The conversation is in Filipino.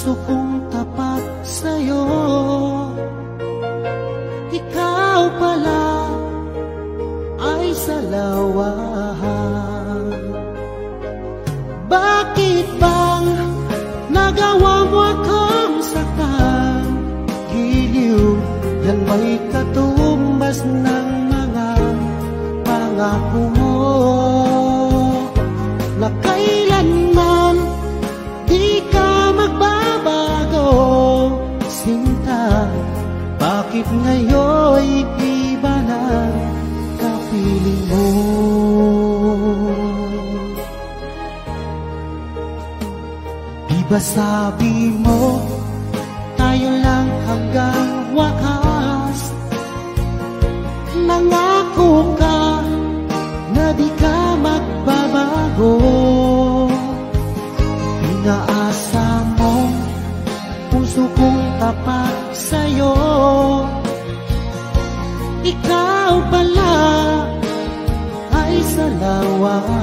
puso kong tapat sa'yo. Ikaw pala ay salawahan. Bakit bang nagawa mo akong saktan? Giliw, yan may katumbas ng mga pangako mo na kailanman di ka magbabago. Sinta, bakit ngayon'y iba na kapiling mo? Diba sabi mo, tayo lang hanggang wakas? Nangako ka na di ka magbabago. Inaasa mo, puso kong tapat sa'yo. Ikaw pala ay salawahan.